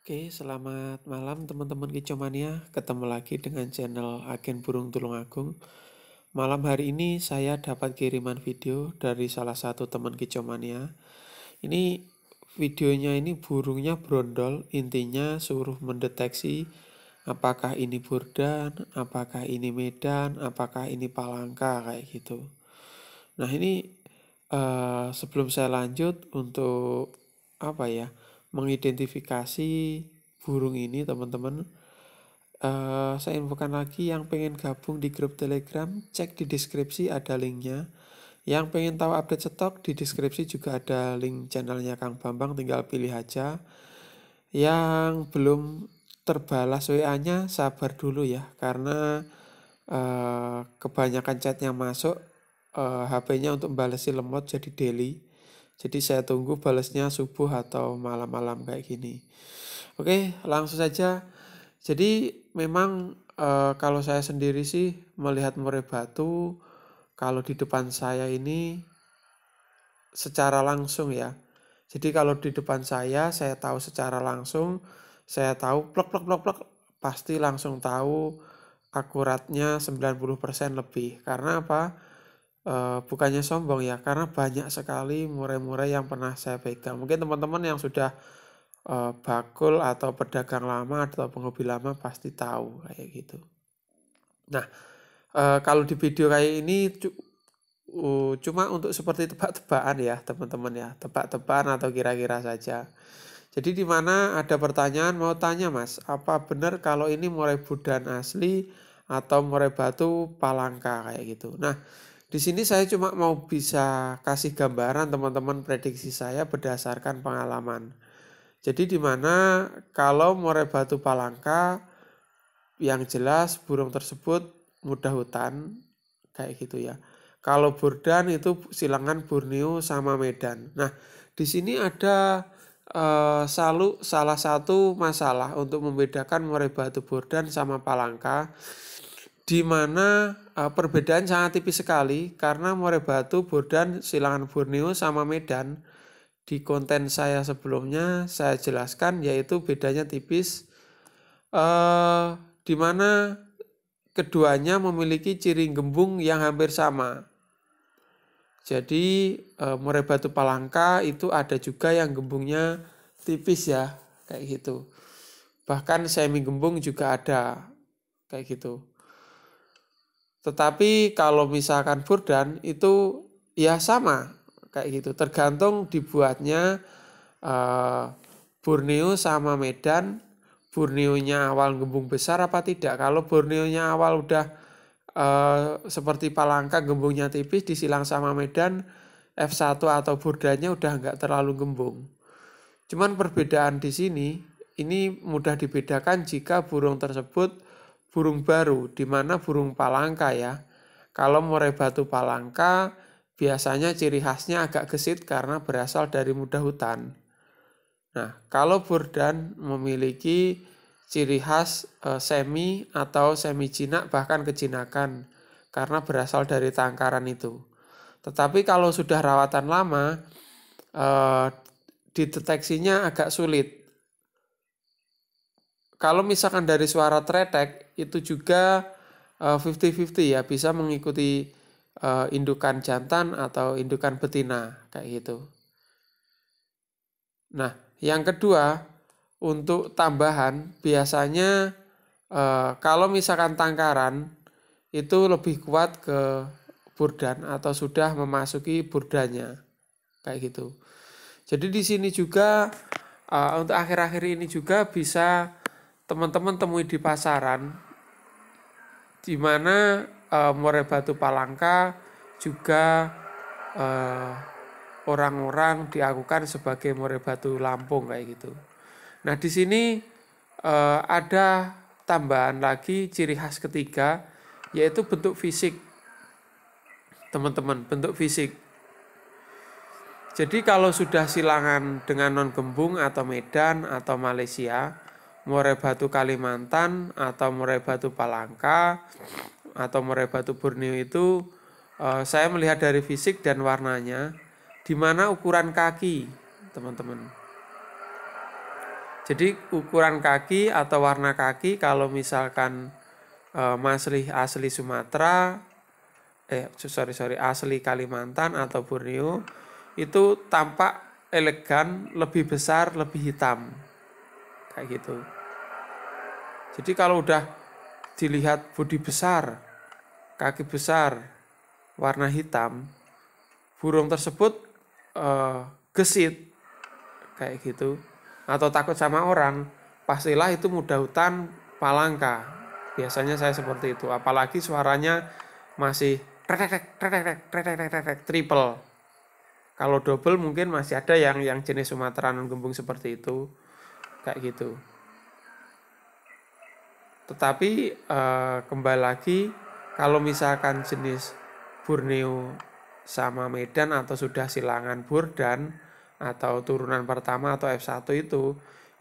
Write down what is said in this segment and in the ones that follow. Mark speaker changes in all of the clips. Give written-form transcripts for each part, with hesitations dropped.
Speaker 1: Oke, selamat malam teman-teman Kicomania. Ketemu lagi dengan channel Agen Burung Tulungagung. Malam hari ini saya dapat kiriman video dari salah satu teman Kicomania. Ini videonya ini burungnya brondol, intinya suruh mendeteksi apakah ini burdan, apakah ini medan, apakah ini palangka kayak gitu. Nah ini sebelum saya lanjut untuk mengidentifikasi burung ini teman-teman, saya infokan lagi yang pengen gabung di grup Telegram, cek di deskripsi ada linknya. Yang pengen tahu update stok di deskripsi juga ada link channelnya Kang Bambang, tinggal pilih aja. Yang belum terbalas WA-nya sabar dulu ya, karena kebanyakan chatnya masuk, HP-nya untuk balesi lemot jadi daily. Jadi saya tunggu balasnya subuh atau malam-malam kayak gini. Oke, langsung saja. Jadi memang kalau saya sendiri sih melihat murai batu, kalau di depan saya ini secara langsung ya. Jadi kalau di depan saya tahu secara langsung, saya tahu plek plek plek plek, pasti langsung tahu akuratnya 90% lebih. Karena apa? Bukannya sombong ya, karena banyak sekali murai-murai yang pernah saya pegang. Mungkin teman-teman yang sudah bakul atau pedagang lama atau penghobi lama pasti tahu kayak gitu. Nah, kalau di video kayak ini cuma untuk seperti tebak-tebakan ya teman-teman ya, tebak-tebakan atau kira-kira saja. Jadi di mana ada pertanyaan mau tanya Mas, apa benar kalau ini murai burdan asli atau murai batu palangka kayak gitu. Nah, di sini saya cuma mau bisa kasih gambaran teman-teman prediksi saya berdasarkan pengalaman. Jadi di mana kalau murai batu palangka yang jelas burung tersebut mudah hutan kayak gitu ya. Kalau burdan itu silangan Borneo sama Medan. Nah, di sini ada salah satu masalah untuk membedakan murai batu burdan sama palangka, di mana perbedaan sangat tipis sekali karena murai batu burdan silangan Borneo sama Medan di konten saya sebelumnya saya jelaskan yaitu bedanya tipis, di mana keduanya memiliki ciri gembung yang hampir sama. Jadi murai batu palangka itu ada juga yang gembungnya tipis ya, kayak gitu. Bahkan semi gembung juga ada, kayak gitu. Tetapi kalau misalkan burdan itu ya sama, kayak gitu. Tergantung dibuatnya Borneo sama Medan, Borneonya awal gembung besar apa tidak. Kalau Borneonya awal udah seperti palangka gembungnya tipis, disilang sama Medan, F1 atau burdanya udah nggak terlalu gembung. Cuman perbedaan di sini, ini mudah dibedakan jika burung tersebut burung baru, di mana burung palangka ya. Kalau murai batu palangka, biasanya ciri khasnya agak gesit karena berasal dari muda hutan. Nah, kalau burdan memiliki ciri khas semi atau semi jinak bahkan kejinakan karena berasal dari tangkaran itu. Tetapi kalau sudah rawatan lama, dideteksinya agak sulit. Kalau misalkan dari suara tretek itu juga 50-50 ya, bisa mengikuti indukan jantan atau indukan betina kayak gitu. Nah, yang kedua, untuk tambahan biasanya kalau misalkan tangkaran itu lebih kuat ke burdan atau sudah memasuki burdanya kayak gitu. Jadi di sini juga untuk akhir-akhir ini juga bisa teman-teman temui di pasaran, di mana murai batu palangka juga orang-orang diakukan sebagai murai batu Lampung kayak gitu. Nah di sini ada tambahan lagi ciri khas ketiga, yaitu bentuk fisik teman-teman, bentuk fisik. Jadi kalau sudah silangan dengan non gembung atau Medan atau Malaysia, murai batu Kalimantan atau murai batu Palangka atau murai batu Borneo itu saya melihat dari fisik dan warnanya, di mana ukuran kaki teman-teman. Jadi ukuran kaki atau warna kaki kalau misalkan asli Sumatera, asli Kalimantan atau Borneo itu tampak elegan, lebih besar, lebih hitam, kayak gitu. Jadi kalau udah dilihat bodi besar, kaki besar, warna hitam, burung tersebut gesit, kayak gitu, atau takut sama orang, pastilah itu muda hutan palangka. Biasanya saya seperti itu, apalagi suaranya masih triple. Kalau double mungkin masih ada yang jenis Sumatera non gembung seperti itu, kayak gitu. Tetapi kembali lagi, kalau misalkan jenis Borneo sama Medan atau sudah silangan Burdan atau turunan pertama atau F1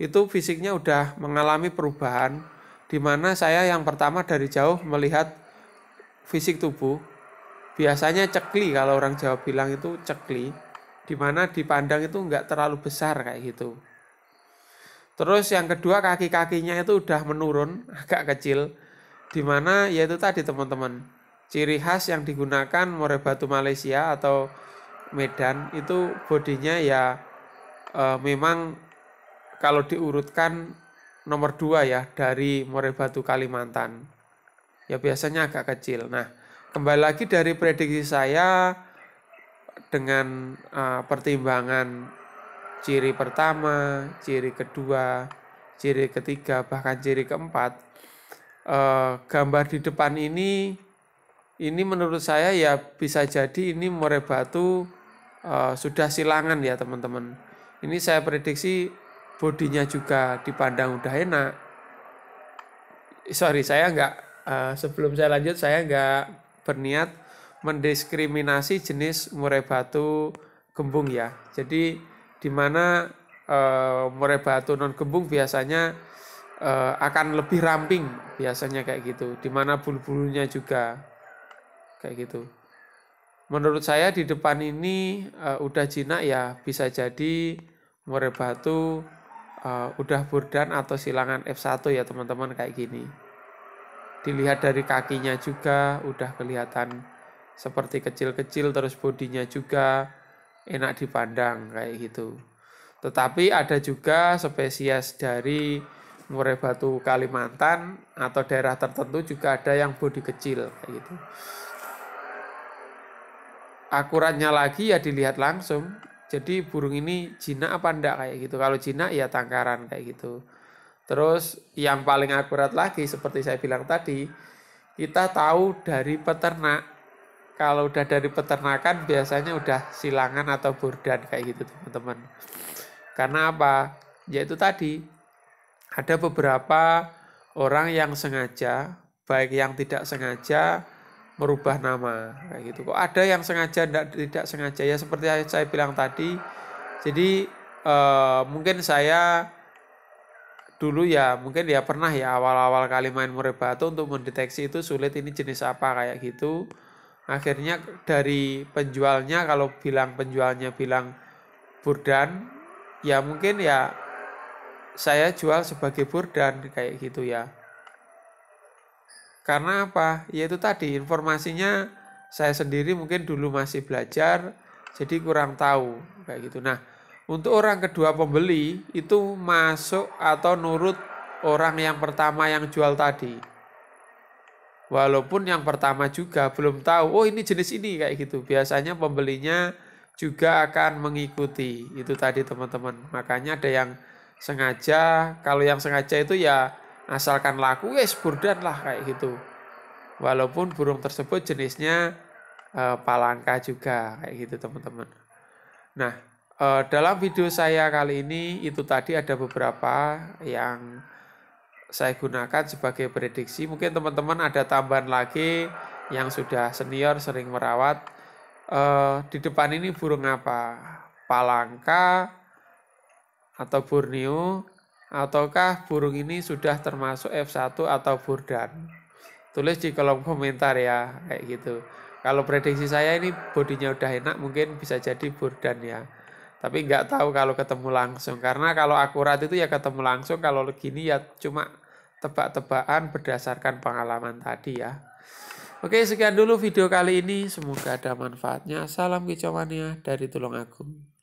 Speaker 1: itu fisiknya udah mengalami perubahan, di mana saya yang pertama dari jauh melihat fisik tubuh, biasanya cekli, kalau orang Jawa bilang itu cekli, di mana dipandang itu enggak terlalu besar kayak gitu. Terus yang kedua, kaki-kakinya itu udah menurun, agak kecil, di mana yaitu tadi teman-teman, ciri khas yang digunakan murai batu Malaysia atau Medan itu bodinya ya memang kalau diurutkan nomor 2 ya dari murai batu Kalimantan. Ya biasanya agak kecil. Nah, kembali lagi dari prediksi saya dengan pertimbangan ciri pertama, ciri kedua, ciri ketiga, bahkan ciri keempat, gambar di depan ini menurut saya ya bisa jadi ini murai batu sudah silangan ya teman-teman. Ini saya prediksi bodinya juga dipandang udah enak. Saya nggak, sebelum saya lanjut, saya nggak berniat mendiskriminasi jenis murai batu gembung ya. Jadi di mana murai batu non gembung biasanya akan lebih ramping biasanya kayak gitu. Di mana bulu-bulunya juga kayak gitu. Menurut saya di depan ini udah jinak ya, bisa jadi murai batu udah Burdan atau silangan F1 ya teman-teman, kayak gini. Dilihat dari kakinya juga udah kelihatan seperti kecil-kecil, terus bodinya juga enak dipandang kayak gitu. Tetapi ada juga spesies dari murai batu Kalimantan atau daerah tertentu juga ada yang bodi kecil kayak gitu. Akuratnya lagi ya dilihat langsung. Jadi burung ini jinak apa enggak kayak gitu. Kalau jinak ya tangkaran kayak gitu. Terus yang paling akurat lagi seperti saya bilang tadi, kita tahu dari peternak. Kalau udah dari peternakan biasanya udah silangan atau burdan kayak gitu teman-teman. Karena apa? Yaitu tadi ada beberapa orang yang sengaja, baik yang tidak sengaja merubah nama kayak gitu. Kok ada yang sengaja tidak sengaja ya seperti saya bilang tadi. Jadi mungkin saya dulu ya mungkin ya pernah ya awal-awal kali main murai batu untuk mendeteksi itu sulit ini jenis apa kayak gitu. Akhirnya dari penjualnya, kalau penjualnya bilang Burdan, ya mungkin ya saya jual sebagai Burdan kayak gitu ya. Karena apa? Yaitu tadi informasinya saya sendiri mungkin dulu masih belajar, jadi kurang tahu kayak gitu. Nah, untuk orang kedua pembeli itu masuk atau nurut orang yang pertama yang jual tadi. Walaupun yang pertama juga belum tahu, oh ini jenis ini kayak gitu. Biasanya pembelinya juga akan mengikuti itu tadi teman-teman. Makanya ada yang sengaja, kalau yang sengaja itu ya asalkan laku, Burdan lah kayak gitu. Walaupun burung tersebut jenisnya palangka juga kayak gitu teman-teman. Nah, dalam video saya kali ini itu tadi ada beberapa yang saya gunakan sebagai prediksi. Mungkin teman-teman ada tambahan lagi yang sudah senior sering merawat. Di depan ini burung apa? Palangka atau Borneo, ataukah burung ini sudah termasuk F1 atau Burdan? Tulis di kolom komentar ya, kayak gitu. Kalau prediksi saya ini bodinya udah enak, mungkin bisa jadi Burdan ya. Tapi nggak tahu kalau ketemu langsung. Karena kalau akurat itu ya ketemu langsung, kalau gini ya cuma tebak-tebakan berdasarkan pengalaman tadi ya. Oke, sekian dulu video kali ini. Semoga ada manfaatnya. Salam kicauannya dari Tulungagung.